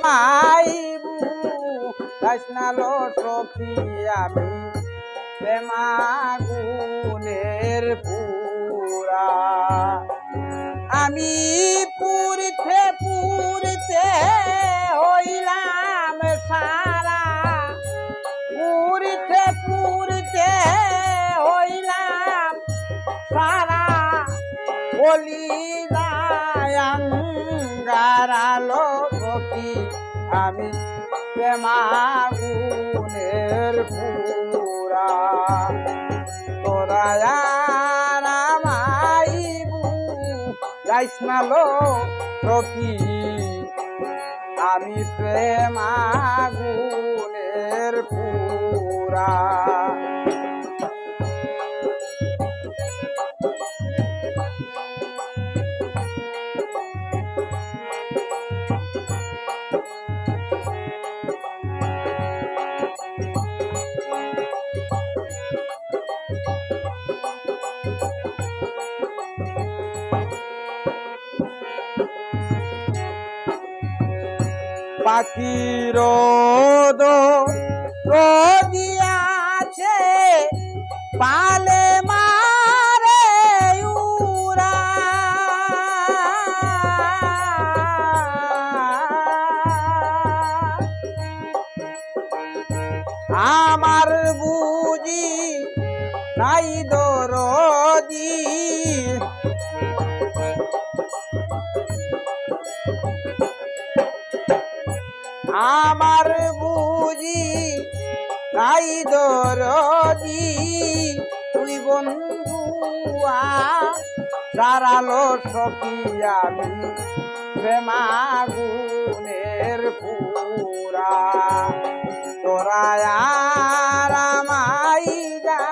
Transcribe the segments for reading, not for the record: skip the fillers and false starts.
আইবু কাশনালো সখী আমি প্রেমাগুনের পুরা আমি পুরতে পুরতে হইলাম সারা পুরতে পুরতে হইলাম সারা বলি গারালো সখী আমি প্রেমাগুনের পুরা তোরা রামাইবু যাইসনালো সখী আমি প্রেমাগুনের পুরা পাখির রোদিয়াছে পালে মারে উরা আমার বুঝি নাই দরদি আমার বুঝি নাই দরদি তুই বন্ধুয়া সারালো সখী আমি প্রেমাগুনের পুরা তোরা রামাইগা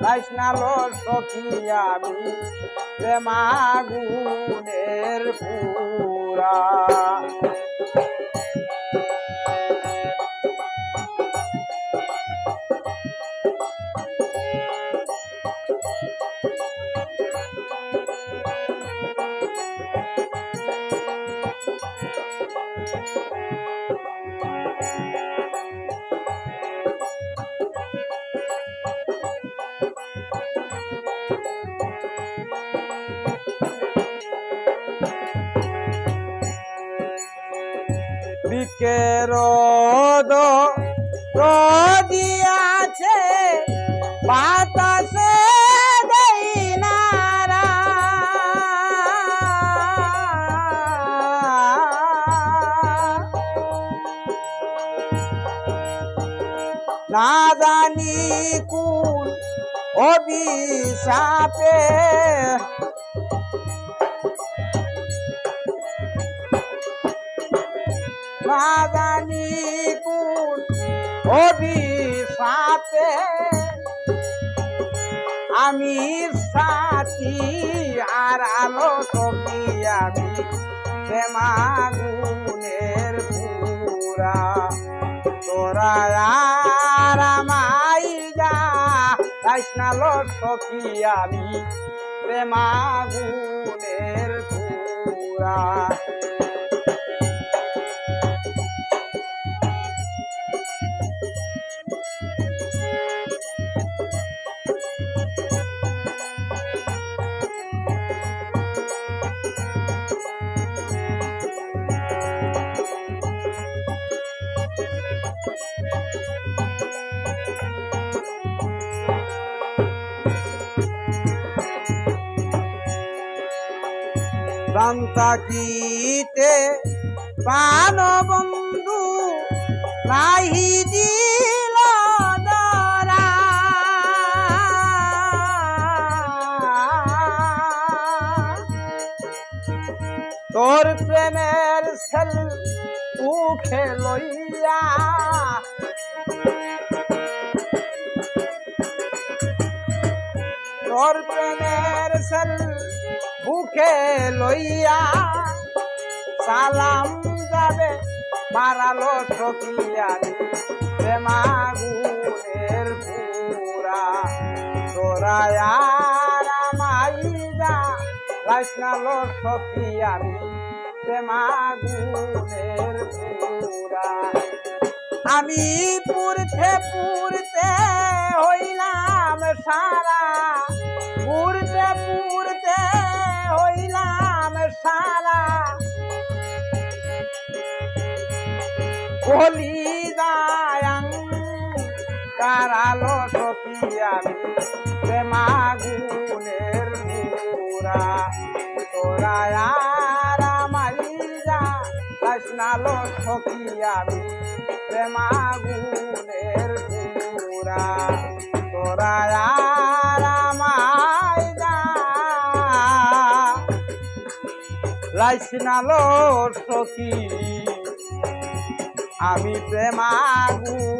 কাশনালো সখী আমি প্রেমাগুনের পুরা রোদিয়াছে বাতাসে দেই নারা না জানি কোন অভিশাপে না জানি কোন অভিশাপে আমি সাথী আর আলো সখী আমি প্রেমাগুনের পুরা তোরা রামাইগা কাশনালো সখী আমি প্রেমাগুনের পুরা প্রান্তাকিতে প্রাণবন্ধু নাহি দিল ধরা তোর প্রেমের সেল মুখে লইয়া তোর প্রেমের সেল বুকে লইয়া সালাম যাবে মারালো সখী আমি প্রেমাগুনের পুরা তোরা রামাইগা কাশনালো সখী আমি প্রেমাগুনের পুরা আমি পুরতে পুরতে হইলাম সারা, পুরতে পুরতে হইলাম সারা, কলি দায়াং কারালো সখী আমি প্রেমাগুনের পুরা, তোরা আর আমারি যা লাসনালো সখী আমি প্রেমাগুনের পুরা, তোরা আর আমায় যা লাসনালো সখী আমি প্রেমাগুনের